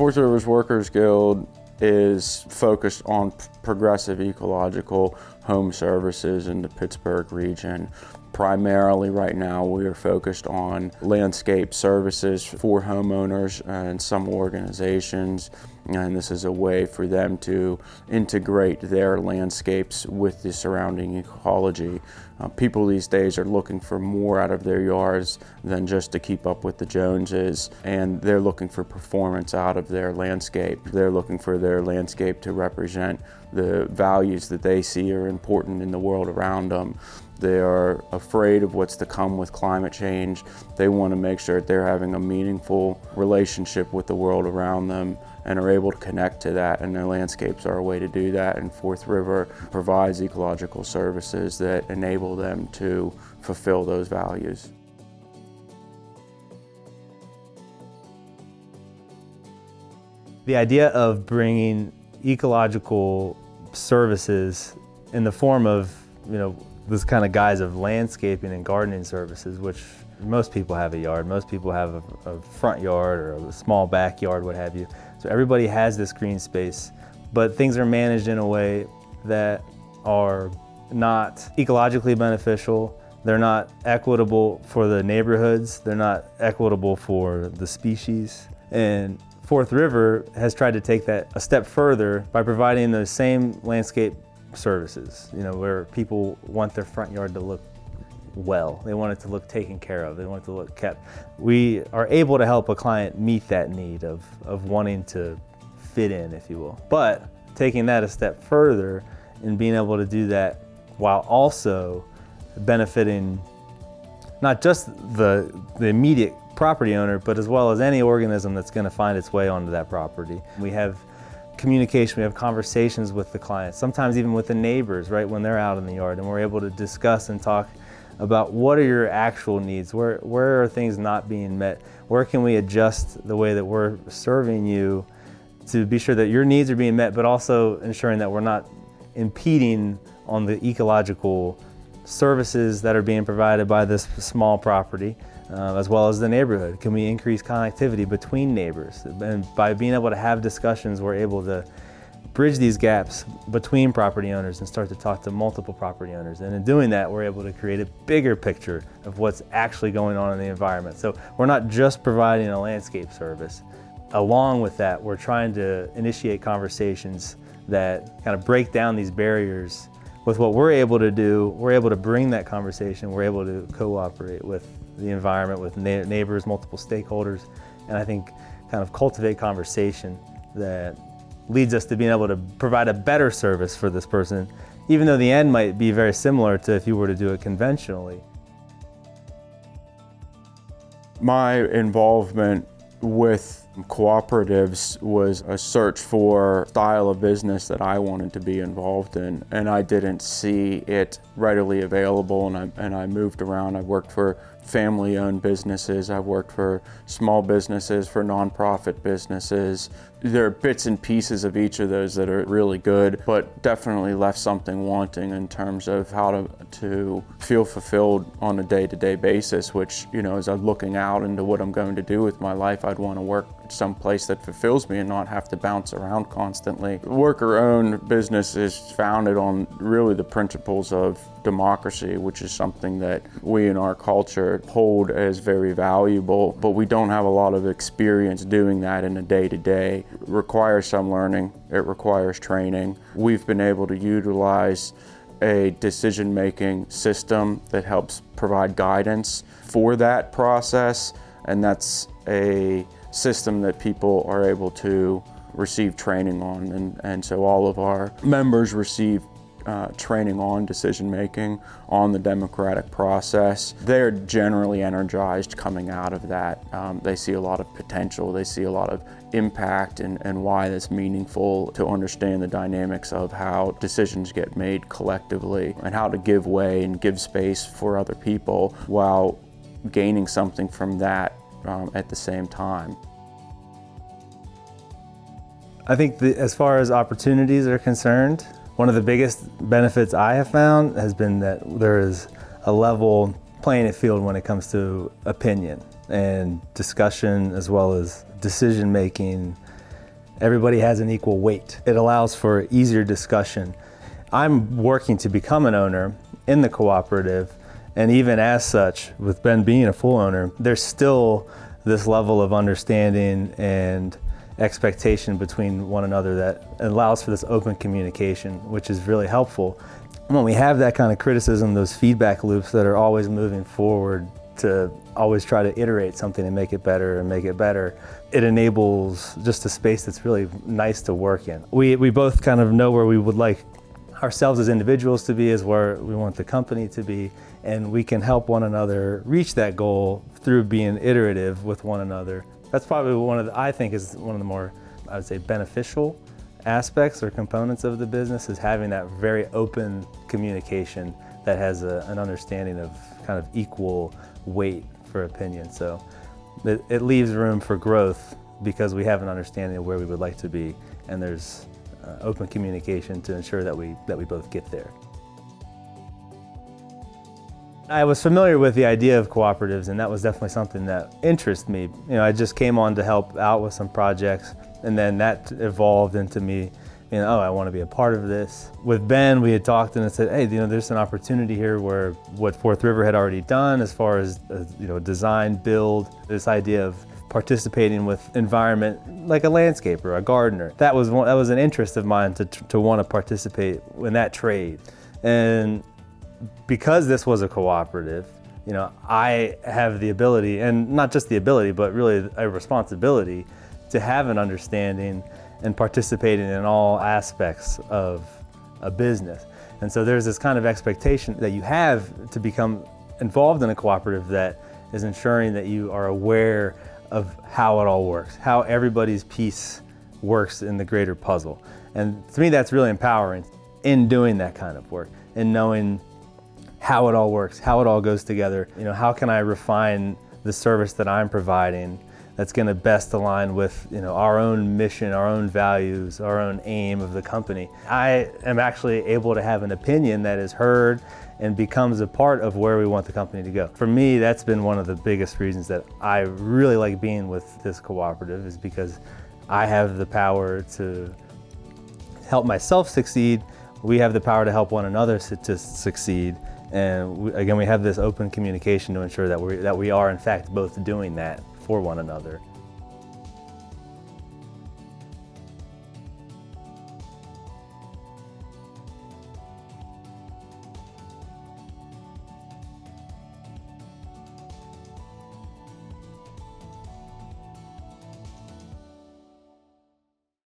Forth Rivers Workers Guild is focused on progressive ecological home services in the Pittsburgh region. Primarily right now we are focused on landscape services for homeowners and some organizations, and this is a way for them to integrate their landscapes with the surrounding ecology. People these days are looking for more out of their yards than just to keep up with the Joneses, and they're looking for performance out of their landscape. They're looking for their landscape to represent the values that they see are important in the world around them. They are afraid of what's to come with climate change. They want to make sure that they're having a meaningful relationship with the world around them and are able to connect to that, and their landscapes are a way to do that, and Forth River provides ecological services that enable them to fulfill those values. The idea of bringing ecological services in the form of, this kind of guise of landscaping and gardening services, which most people have a yard, most people have a front yard or a small backyard, what have you. So everybody has this green space, but things are managed in a way that are not ecologically beneficial. They're not equitable for the neighborhoods. They're not equitable for the species. And Forth River has tried to take that a step further by providing those same landscape services, where people want their front yard to look well. They want it to look taken care of. They want it to look kept. We are able to help a client meet that need of wanting to fit in, if you will. But taking that a step further and being able to do that while also benefiting not just the immediate property owner, but as well as any organism that's going to find its way onto that property. We have communication, we have conversations with the clients, sometimes even with the neighbors, right, when they're out in the yard, and we're able to discuss and talk about what are your actual needs, where are things not being met, where can we adjust the way that we're serving you to be sure that your needs are being met, but also ensuring that we're not impeding on the ecological services that are being provided by this small property, as well as the neighborhood. Can we increase connectivity between neighbors? And by being able to have discussions, we're able to bridge these gaps between property owners and start to talk to multiple property owners. And in doing that, we're able to create a bigger picture of what's actually going on in the environment. So we're not just providing a landscape service. Along with that, we're trying to initiate conversations that kind of break down these barriers. With what we're able to do, we're able to bring that conversation, we're able to cooperate with the environment, with neighbors, multiple stakeholders, and I think kind of cultivate conversation that leads us to being able to provide a better service for this person, even though the end might be very similar to if you were to do it conventionally. My involvement with cooperatives was a search for a style of business that I wanted to be involved in, and I didn't see it readily available, and I moved around. I worked for family-owned businesses, I've worked for small businesses, for nonprofit businesses. There are bits and pieces of each of those that are really good, but definitely left something wanting in terms of how to feel fulfilled on a day-to-day basis, which, as I'm looking out into what I'm going to do with my life, I'd want to work someplace that fulfills me and not have to bounce around constantly. Worker-owned business is founded on really the principles of democracy, which is something that we in our culture hold as very valuable, but we don't have a lot of experience doing that in a day-to-day. It requires some learning, it requires training. We've been able to utilize a decision-making system that helps provide guidance for that process, and that's a system that people are able to receive training on, and so all of our members receive training on decision-making, on the democratic process. They're generally energized coming out of that. They see a lot of potential, they see a lot of impact, and why it's meaningful to understand the dynamics of how decisions get made collectively and how to give way and give space for other people while gaining something from that at the same time. I think as far as opportunities are concerned, one of the biggest benefits I have found has been that there is a level playing field when it comes to opinion and discussion, as well as decision making everybody has an equal weight. It allows for easier discussion. I'm working to become an owner in the cooperative, and even as such, with Ben being a full owner, there's still this level of understanding and expectation between one another that allows for this open communication, which is really helpful. When we have that kind of criticism, those feedback loops that are always moving forward to always try to iterate something and make it better and make it better, it enables just a space that's really nice to work in. We both kind of know where we would like ourselves as individuals to be, is where we want the company to be, and we can help one another reach that goal through being iterative with one another. That's probably I think is one of the more, I would say, beneficial aspects or components of the business, is having that very open communication that has an understanding of kind of equal weight for opinion. So it leaves room for growth because we have an understanding of where we would like to be, and there's open communication to ensure that we both get there. I was familiar with the idea of cooperatives, and that was definitely something that interested me. You know, I just came on to help out with some projects, and then that evolved into me, oh, I want to be a part of this. With Ben, we had talked and said, hey, there's an opportunity here where what Fourth River had already done as far as, design, build, this idea of participating with environment, like a landscaper, a gardener. That was an interest of mine to want to participate in that trade. And because this was a cooperative, I have the ability, and not just the ability, but really a responsibility to have an understanding and participating in all aspects of a business. And so there's this kind of expectation that you have to become involved in a cooperative that is ensuring that you are aware of how it all works, how everybody's piece works in the greater puzzle. And to me, that's really empowering in doing that kind of work, in knowing how it all works, how it all goes together. How can I refine the service that I'm providing that's going to best align with our own mission, our own values, our own aim of the company. I am actually able to have an opinion that is heard and becomes a part of where we want the company to go. For me, that's been one of the biggest reasons that I really like being with this cooperative, is because I have the power to help myself succeed. We have the power to help one another to succeed. And we have this open communication to ensure that we are in fact both doing that for one another.